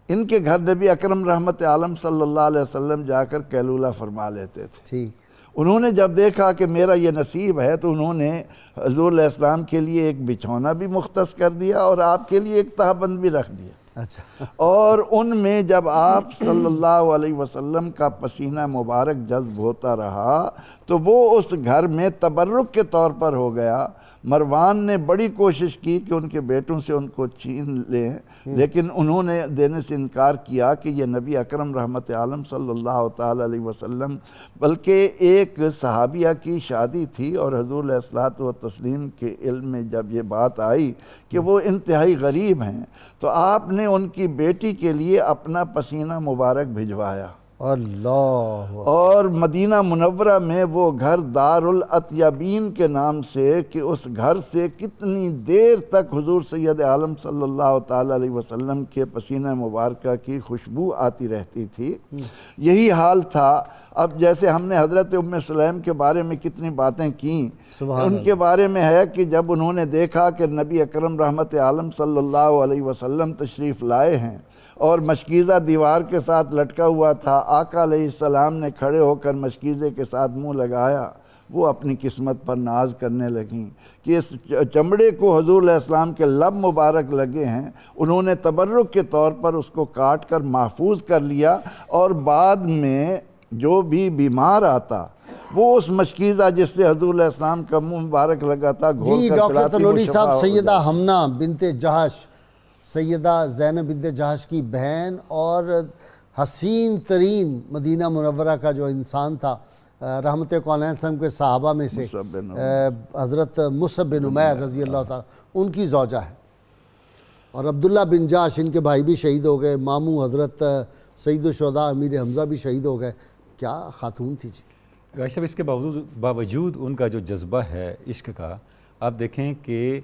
ان کے گھر نبی اکرم رحمت عالم صلی اللہ علیہ وسلم جا کر قیلولہ فرما لیتے تھے. ٹھیک. انہوں نے جب دیکھا کہ میرا یہ نصیب ہے تو انہوں نے حضور علیہ السلام کے لیے ایک بچھونا بھی مختص کر دیا اور آپ کے لیے ایک تہبند بھی رکھ دیا. اچھا. اور ان میں جب آپ صلی اللہ علیہ وسلم کا پسینہ مبارک جذب ہوتا رہا تو وہ اس گھر میں تبرک کے طور پر ہو گیا. مروان نے بڑی کوشش کی کہ ان کے بیٹوں سے ان کو چھین لیں، لیکن انہوں نے دینے سے انکار کیا کہ یہ نبی اکرم رحمت عالم صلی اللہ تعالی علیہ وسلم، بلکہ ایک صحابیہ کی شادی تھی اور حضور علیہ الصلوۃ والتسلیم کے علم میں جب یہ بات آئی کہ وہ انتہائی غریب ہیں تو آپ نے ان کی بیٹی کے لیے اپنا پسینہ مبارک بھجوایا. اللہ. اور مدینہ منورہ میں وہ گھر دار الاطیبین کے نام سے، کہ اس گھر سے کتنی دیر تک حضور سید عالم صلی اللہ تعالی علیہ وسلم کے پسینہ مبارکہ کی خوشبو آتی رہتی تھی. یہی حال تھا. اب جیسے ہم نے حضرت ام سلیم کے بارے میں کتنی باتیں کیں، ان کے بارے میں ہے کہ جب انہوں نے دیکھا کہ نبی اکرم رحمت عالم صلی اللہ علیہ وسلم تشریف لائے ہیں اور مشکیزہ دیوار کے ساتھ لٹکا ہوا تھا، آقا علیہ السلام نے کھڑے ہو کر مشکیزے کے ساتھ منہ لگایا، وہ اپنی قسمت پر ناز کرنے لگیں کہ اس چمڑے کو حضور علیہ السلام کے لب مبارک لگے ہیں. انہوں نے تبرک کے طور پر اس کو کاٹ کر محفوظ کر لیا، اور بعد میں جو بھی بیمار آتا وہ اس مشکیزہ جس سے حضور علیہ السلام کا منہ مبارک لگا تھا گھول جی کر ڈاکٹر پلاتی، وہ تلولی شفا صاحب، ہو سیدہ جاتی. ہمنہ بنت جہش، سیدہ زینب بنت جہش کی بہن اور حسین ترین مدینہ منورہ کا جو انسان تھا، رحمت کونین صلی کے صحابہ میں سے حضرت مصعب بن عمیر رضی اللہ تعالیٰ، ان کی زوجہ ہے. اور عبداللہ بن جاش، ان کے بھائی بھی شہید ہو گئے. ماموں حضرت سید الشہداء امیر حمزہ بھی شہید ہو گئے. کیا خاتون تھی جی. غازی صاحب اس کے باوجود ان کا جو جذبہ ہے عشق کا، آپ دیکھیں کہ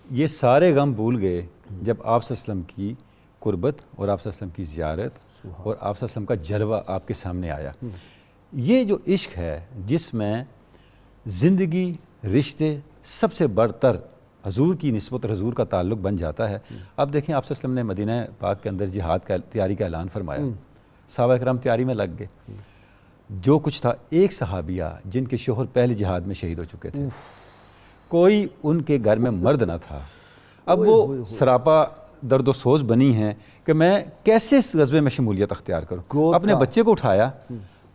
یہ سارے غم بھول گئے جب آپ صلی اللہ علیہ وسلم کی قربت اور آپ صلی اللہ علیہ وسلم کی زیارت اور آپ صلی اللہ علیہ وسلم کا جلوہ آپ کے سامنے آیا. یہ جو عشق ہے جس میں زندگی، رشتے سب سے برتر حضور کی نسبت اور حضور کا تعلق بن جاتا ہے. اب دیکھیں آپ صلی اللہ علیہ وسلم نے مدینہ پاک کے اندر جہاد کا تیاری کا اعلان فرمایا، صحابہ کرام تیاری میں لگ گئے. جو کچھ تھا، ایک صحابیہ جن کے شوہر پہلے جہاد میں شہید ہو چکے تھے، کوئی ان کے گھر میں مرد نہ تھا. اب وہ سراپا درد و سوز بنی ہیں کہ میں کیسے اس غزوے میں شمولیت اختیار کروں. اپنے بچے کو اٹھایا،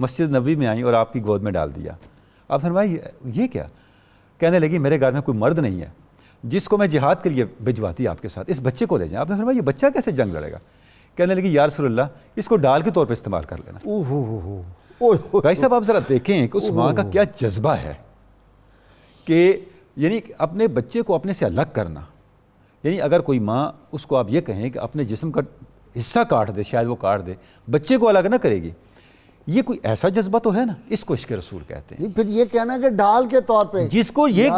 مسجد نبوی میں آئیں اور آپ کی گود میں ڈال دیا. آپ فرمائی یہ کیا؟ کہنے لگی میرے گھر میں کوئی مرد نہیں ہے جس کو میں جہاد کے لیے بھجواتی آپ کے ساتھ، اس بچے کو لے جائیں. آپ نے فرمایا یہ بچہ کیسے جنگ لڑے گا؟ کہنے لگی یا رسول اللہ اس کو ڈال کے طور پہ استعمال کر لینا. بھائی صاحب آپ ذرا دیکھیں کہ اس ماں کا کیا جذبہ ہے کہ یعنی اپنے بچے کو اپنے سے الگ کرنا. یعنی اگر کوئی ماں اس کو آپ یہ کہیں کہ اپنے جسم کا حصہ کاٹ دے، شاید وہ کاٹ دے، بچے کو الگ نہ کرے گی، یہ کوئی ایسا جذبہ تو ہے نا. اس کو عشق رسول کہتے ہیں. پھر یہ کہنا کہ ڈال کے طور پہ، جس کو یہ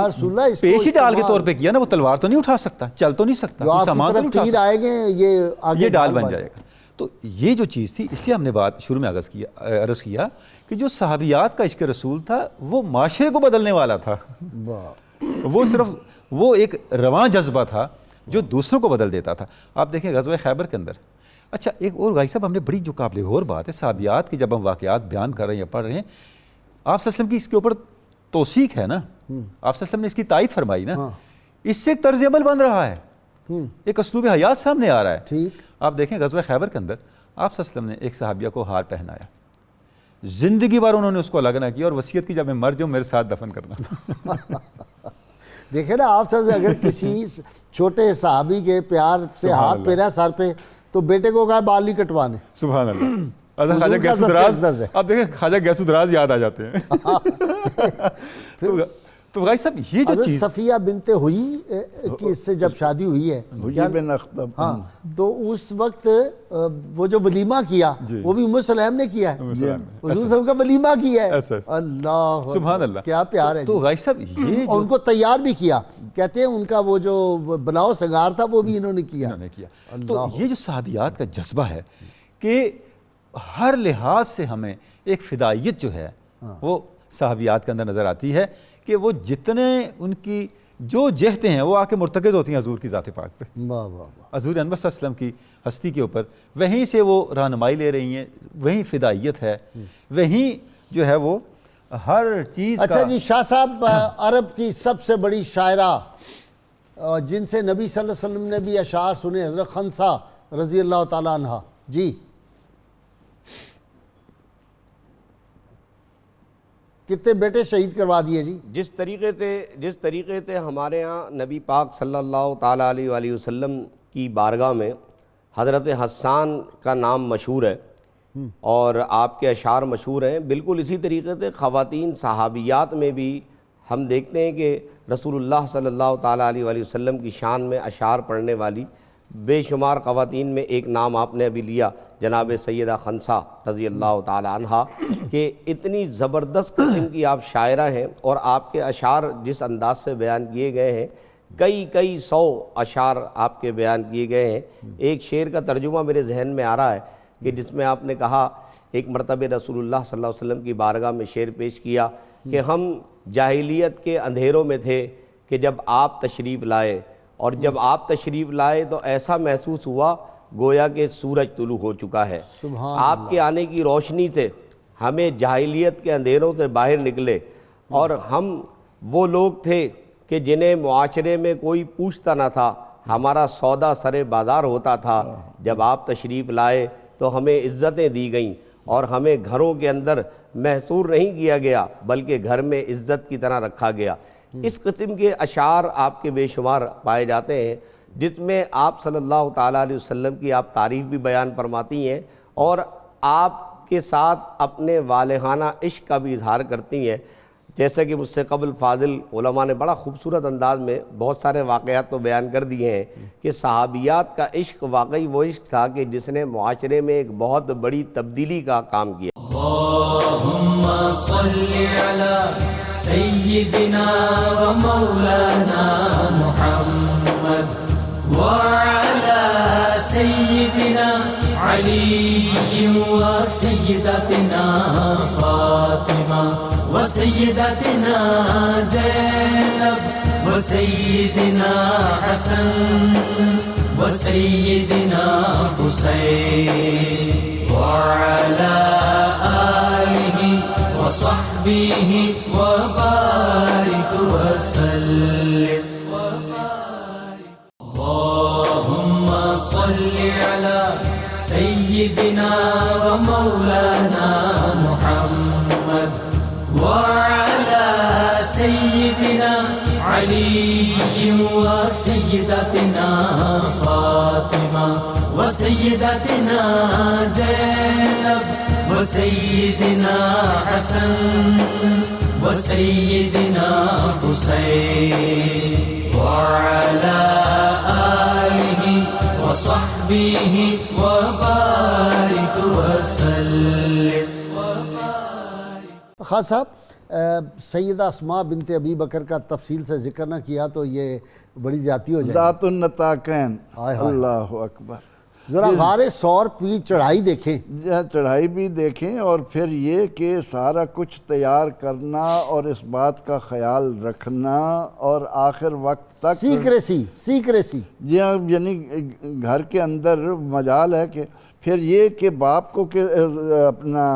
پیش ہی ڈال کے طور پہ کیا نا، وہ تلوار تو نہیں اٹھا سکتا، چل تو نہیں سکتا، کوئی سامان تو نہیں اٹھا سکتا، آئے گے یہ ڈال بن جائے گا. تو یہ جو چیز تھی، اس لیے ہم نے بات شروع میں عرض کیا کہ جو صحابیات کا عشق رسول تھا وہ معاشرے کو بدلنے والا تھا. وہ صرف وہ ایک رواں جذبہ تھا جو دوسروں کو بدل دیتا تھا. آپ دیکھیں غزوہ خیبر کے اندر. اچھا ایک اور غازی صاحب، ہم نے بڑی جو قابل غور بات ہے صحابیات کی، جب ہم واقعات بیان کر رہے ہیں یا پڑھ رہے ہیں، آپ صلی اللہ علیہ وسلم کی اس کے اوپر توثیق ہے نا، آپ صلی اللہ علیہ وسلم نے اس کی تائید فرمائی نا، اس سے ایک طرز عمل بن رہا ہے، ایک اسلوب حیات سامنے آ رہا ہے. ٹھیک. آپ دیکھیں غزوہ خیبر کے اندر آپ صلی اللہ علیہ وسلم نے ایک صحابیہ کو ہار پہنایا، زندگی بھر انہوں نے اس کو الگ نہ کیا اور وصیت کی جب میں مر جاؤں میرے ساتھ دفن کرنا. دیکھیں نا آپ سب اگر کسی چھوٹے صحابی کے پیار سے ہاتھ پھیرا سر پہ تو بیٹے کو کہا بال نہیں کٹوانے. سبحان اللہ. خواجہ گیسو دراز، اب دیکھیں خواجہ گیسو دراز یاد آ جاتے ہیں. تو بھائی صاحب یہ جو چیز صفیہ بنت ہوئی کی اس سے جب شادی ہوئی ہے بن اخطب، ہاں، تو اس وقت وہ جو ولیمہ کیا وہ بھی ام سلیم نے کیا ہے، حضور صلی اللہ علیہ وسلم کا ولیمہ کیا ہے. اللہ سبحان اللہ، کیا پیار ہے. تو بھائی صاحب یہ ان کو تیار بھی کیا، کہتے ہیں ان کا وہ جو بلاؤ سنگار تھا وہ بھی انہوں نے کیا. تو یہ جو صحابیات کا جذبہ ہے کہ ہر لحاظ سے ہمیں ایک فدائیت جو ہے وہ صحابیات کے اندر نظر آتی ہے کہ وہ جتنے ان کی جو جہتیں ہیں وہ آ کے مرتکز ہوتی ہیں حضور کی ذات پاک پہ، حضور انور صلی اللہ علیہ وسلم کی ہستی کے اوپر، وہیں سے وہ رہنمائی لے رہی ہیں، وہیں فدائیت ہے، وہیں جو ہے وہ ہر چیز. اچھا جی شاہ صاحب، عرب کی سب سے بڑی شاعرہ جن سے نبی صلی اللہ علیہ وسلم نے بھی اشعار سنے، حضرت خنسا رضی اللہ تعالیٰ عنہ جی، کتنے بیٹے شہید کروا دیے جی؟ جس طریقے سے ہمارے ہاں نبی پاک صلی اللہ تعالیٰ علیہ وآلہ وسلم کی بارگاہ میں حضرت حسان کا نام مشہور ہے اور آپ کے اشعار مشہور ہیں، بالکل اسی طریقے سے خواتین صحابیات میں بھی ہم دیکھتے ہیں کہ رسول اللہ صلی اللہ تعالیٰ علیہ وآلہ وسلم کی شان میں اشعار پڑھنے والی بے شمار خواتین میں ایک نام آپ نے ابھی لیا، جناب سیدہ خنسا رضی اللہ تعالی عنہ، کہ اتنی زبردست قسم کی آپ شاعرہ ہیں اور آپ کے اشعار جس انداز سے بیان کیے گئے ہیں، کئی سو اشعار آپ کے بیان کیے گئے ہیں. ایک شعر کا ترجمہ میرے ذہن میں آ رہا ہے کہ جس میں آپ نے کہا، ایک مرتبہ رسول اللہ صلی اللہ علیہ وسلم کی بارگاہ میں شعر پیش کیا کہ ہم جاہلیت کے اندھیروں میں تھے کہ جب آپ تشریف لائے، اور جب آپ تشریف لائے تو ایسا محسوس ہوا گویا کہ سورج طلوع ہو چکا ہے. آپ کے آنے کی روشنی سے ہمیں جاہلیت کے اندھیروں سے باہر نکلے، اور ہم وہ لوگ تھے کہ جنہیں معاشرے میں کوئی پوچھتا نہ تھا، ہمارا سودا سرے بازار ہوتا تھا. جب آپ تشریف لائے تو ہمیں عزتیں دی گئیں اور ہمیں گھروں کے اندر محصور نہیں کیا گیا بلکہ گھر میں عزت کی طرح رکھا گیا. اس قسم کے اشعار آپ کے بے شمار پائے جاتے ہیں جس میں آپ صلی اللہ تعالیٰ علیہ وسلم کی آپ تعریف بھی بیان فرماتی ہیں اور آپ کے ساتھ اپنے والہانہ عشق کا بھی اظہار کرتی ہیں. جیسے کہ مجھ سے قبل فاضل علماء نے بڑا خوبصورت انداز میں بہت سارے واقعات تو بیان کر دیے ہیں کہ صحابیات کا عشق واقعی وہ عشق تھا کہ جس نے معاشرے میں ایک بہت بڑی تبدیلی کا کام کیا. اللهم صل على سيدنا ومولانا محمد وعلى سيدنا علي وسيدتنا فاطمة وسيدتنا زينب وسيدنا حسن وسيدنا حسين وعلى آله وصحبه وبارك وسلم. اللهم صل على سيدنا ومولانا محمد وعلى سيدنا علي وسيدتنا فاطمة وسيدتنا زينب وسيدنا حسن وسيدنا حسين وعلى آله وصحبه وبارك وسلم. خاص صاحب، سیدہ اسماء بنت ابی بکر کا تفصیل سے ذکر نہ کیا تو یہ بڑی زیادتی ہو جائے. ذات النطاقین، اللہ اکبر. ذرا غار ثور پی چڑھائی دیکھیں، چڑھائی بھی دیکھیں، اور پھر یہ کہ سارا کچھ تیار کرنا اور اس بات کا خیال رکھنا اور آخر وقت تک سیکریسی جی ہاں، یعنی گھر کے اندر مجال ہے کہ پھر یہ کہ باپ کو اپنا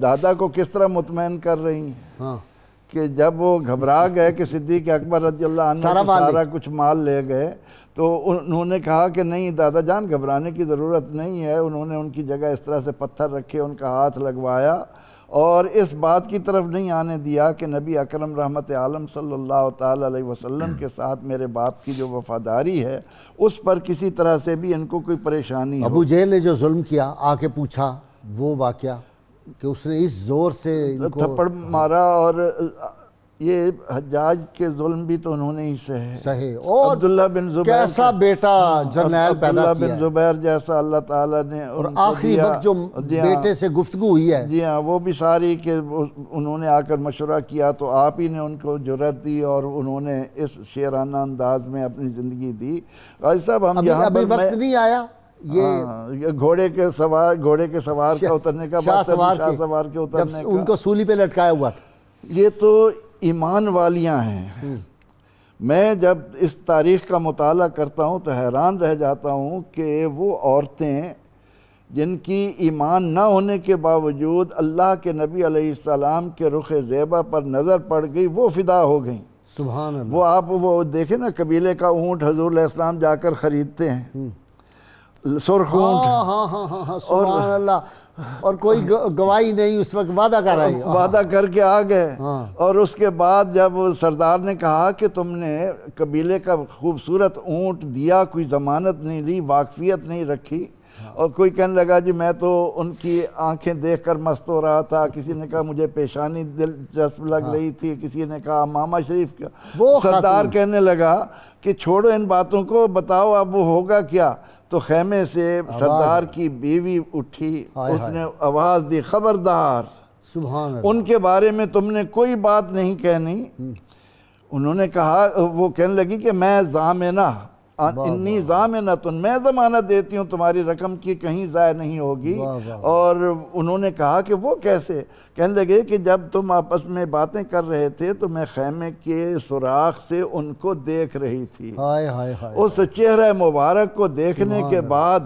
دادا کو کس طرح مطمئن کر رہی ہیں. ہاں، کہ جب وہ گھبرا گئے کہ صدیق اکبر رضی اللہ عنہ سارا کچھ مال لے گئے تو انہوں نے کہا کہ نہیں دادا جان، گھبرانے کی ضرورت نہیں ہے. انہوں نے ان کی جگہ اس طرح سے پتھر رکھے، ان کا ہاتھ لگوایا اور اس بات کی طرف نہیں آنے دیا کہ نبی اکرم رحمت عالم صلی اللہ تعالی علیہ وسلم کے ساتھ میرے باپ کی جو وفاداری ہے اس پر کسی طرح سے بھی ان کو کوئی پریشانی ہو. ابو جہل نے جو ظلم کیا، آ کے پوچھا وہ واقعہ کہ اس نے اس زور سے ان کو تھپڑ مارا، اور یہ حجاج کے ظلم بھی تو انہوں نے ہی سہے، اور عبداللہ بن زبیر کیسا بیٹا جرنیل پیدا عبداللہ کیا بن ہے، زبیر جیسا اللہ تعالیٰ نے اور ان کو آخری دیا۔ وقت جو جی ہاں، بیٹے سے گفتگو ہوئی ہے، جی ہاں، وہ بھی ساری کہ انہوں نے آ کر مشورہ کیا تو آپ ہی نے ان کو جرأت دی اور انہوں نے اس شیرانہ انداز میں اپنی زندگی دی۔ غازی صاحب ہم یہاں ابھی پر وقت نہیں آیا یہ گھوڑے کے سوار کا اترنے کا شاہ بات ہے، سوار شاہ سوار کے اترنے جب کا، ان کو سولی پہ لٹکایا ہوا تھا۔ یہ تو ایمان والیاں ہیں۔ میں جب اس تاریخ کا مطالعہ کرتا ہوں تو حیران رہ جاتا ہوں کہ وہ عورتیں جن کی ایمان نہ ہونے کے باوجود اللہ کے نبی علیہ السلام کے رخ زیبا پر نظر پڑ گئی، وہ فدا ہو گئیں۔ سبحان اللہ۔ وہ آپ وہ دیکھیں نا، قبیلے کا اونٹ حضور علیہ السلام جا کر خریدتے ہیں، سرخ اونٹ، ہاں سبحان اللہ، اور کوئی گواہی نہیں، اس وقت وعدہ کر رہے وعدہ کر کے آ گئے، اور اس کے بعد جب سردار نے کہا کہ تم نے قبیلے کا خوبصورت اونٹ دیا، کوئی ضمانت نہیں لی، واقفیت نہیں رکھی، اور کوئی کہنے لگا جی میں تو ان کی آنکھیں دیکھ کر مست ہو رہا تھا، کسی نے کہا مجھے پیشانی دلچسپ لگ رہی تھی، کسی نے کہا ماما شریف کا، سردار کہنے لگا کہ چھوڑو ان باتوں کو، بتاؤ اب وہ ہوگا کیا؟ تو خیمے سے سردار کی بیوی اٹھی، اس نے آواز دی، خبردار، سبحان اللہ، ان کے بارے میں تم نے کوئی بات نہیں کہنی۔ انہوں نے کہا، وہ کہنے لگی کہ میں ضامنہ، انی ضامنۃ، میں ضمانت دیتی ہوں تمہاری رقم کی کہیں ضائع نہیں ہوگی۔ اور انہوں نے کہا کہ وہ کیسے؟ کہنے لگے کہ جب تم آپس میں باتیں کر رہے تھے تو میں خیمے کے سوراخ سے ان کو دیکھ رہی تھی، اس چہرہ مبارک کو دیکھنے کے بعد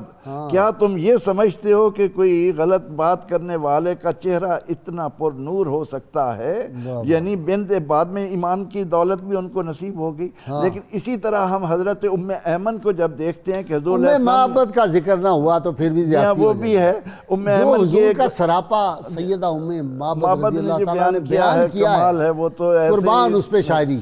کیا تم یہ سمجھتے ہو کہ کوئی غلط بات کرنے والے کا چہرہ اتنا پر نور ہو سکتا ہے؟ یعنی بنت بعد میں ایمان کی دولت بھی ان کو نصیب ہو گئی۔ لیکن اسی طرح ہم حضرت ام ایمن کو جب دیکھتے ہیں کہ حضور محبت کا ذکر نہ ہوا تو پھر بھی زیادتی وہ بھی ہے، ام ایمن حضور کا سراپا سیدہ ام محبت رضی اللہ تعالیٰ نے بیان کیا ہے، وہ تو قربان اس پہ شاعری،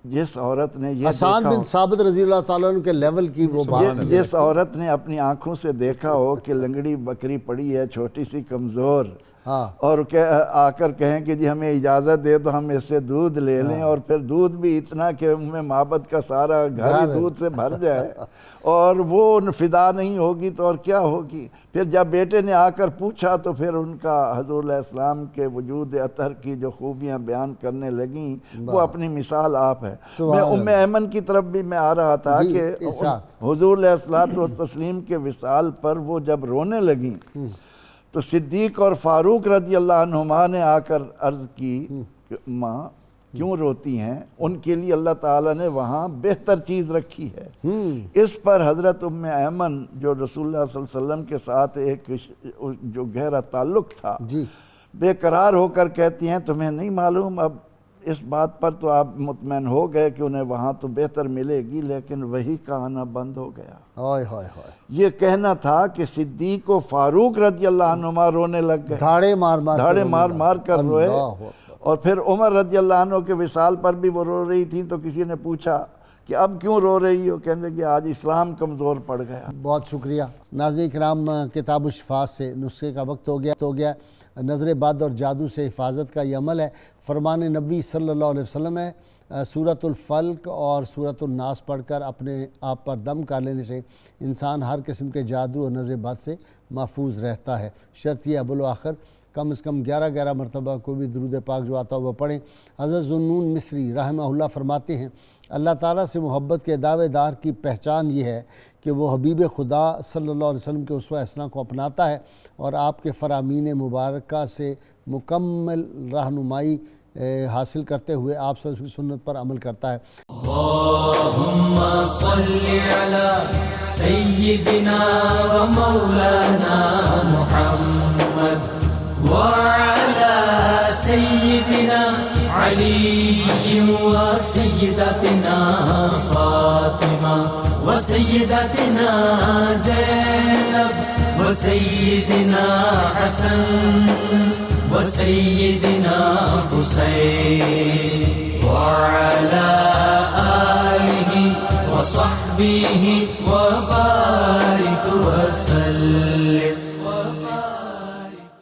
جس عورت نے یہ حسان بن ثابت رضی اللہ تعالیٰ عنہ کے لیول کی وہ بات، جس عورت نے اپنی آنکھوں سے دیکھا ہو کہ لنگڑی بکری پڑی ہے چھوٹی سی کمزور، اور آ کر کہیں کہ جی ہمیں اجازت دے تو ہم اس سے دودھ لے لیں، اور پھر دودھ بھی اتنا کہ ہمیں محبت کا سارا گھر ہی دودھ سے بھر جائے، اور وہ فدا نہیں ہوگی تو اور کیا ہوگی؟ پھر جب بیٹے نے آ کر پوچھا تو پھر ان کا حضور علیہ السلام کے وجود اطہر کی جو خوبیاں بیان کرنے لگیں، وہ اپنی مثال آپ ہے۔ میں ام ایمن کی طرف بھی میں آ رہا تھا کہ حضور علیہ الصلوۃ والتسلیم کے وصال پر وہ جب رونے لگیں تو صدیق اور فاروق رضی اللہ عنہما نے آ کر عرض کی کہ ماں کیوں روتی ہیں؟ ان کے لیے اللہ تعالیٰ نے وہاں بہتر چیز رکھی ہے۔ اس پر حضرت ام ایمن جو رسول اللہ صلی اللہ علیہ وسلم کے ساتھ ایک جو گہرا تعلق تھا، بے قرار ہو کر کہتی ہیں تمہیں نہیں معلوم؟ اب اس بات پر تو آپ مطمئن ہو گئے کہ انہیں وہاں تو بہتر ملے گی، لیکن وہی کا آنا بند ہو گیا۔ یہ کہنا تھا کہ صدیق و فاروق رضی اللہ عنہما رونے لگ گئے، دھاڑے مار مار کر روئے، اور پھر عمر رضی اللہ عنہ کے وصال پر بھی وہ رو رہی تھی، تو کسی نے پوچھا کہ اب کیوں رو رہی ہو؟ کہنے لگے آج اسلام کمزور پڑ گیا۔ بہت شکریہ ناظرین کرام، کتاب الشفاء سے نسخے کا وقت ہو گیا۔ نظر بد اور جادو سے حفاظت کا یہ عمل ہے، فرمان نبی صلی اللہ علیہ وسلم ہے۔ سورۃ الفلق اور سورۃ الناس پڑھ کر اپنے آپ پر دم کر لینے سے انسان ہر قسم کے جادو اور نظر بد سے محفوظ رہتا ہے۔ شرط یہ اول و آخر کم از کم 11 مرتبہ کوئی بھی درود پاک جو آتا ہوا پڑھیں۔ حضرت ذوالنون مصری رحمہ اللہ فرماتے ہیں اللہ تعالیٰ سے محبت کے دعوے دار کی پہچان یہ ہے کہ وہ حبیب خدا صلی اللہ علیہ وسلم کے اسوہ حسنہ کو اپناتا ہے اور آپ کے فرامین مبارکہ سے مکمل رہنمائی حاصل کرتے ہوئے آپ صلی اللہ علیہ وسلم کی سنت پر عمل کرتا ہے۔ اللہم صلی علی سیدنا و مولانا محمد وعلى سيدنا علي وسيدتنا فاطمة وسيدتنا زينب وسيدنا حسن وسيدنا حسين وعلى آله وصحبه وبارك وسلم۔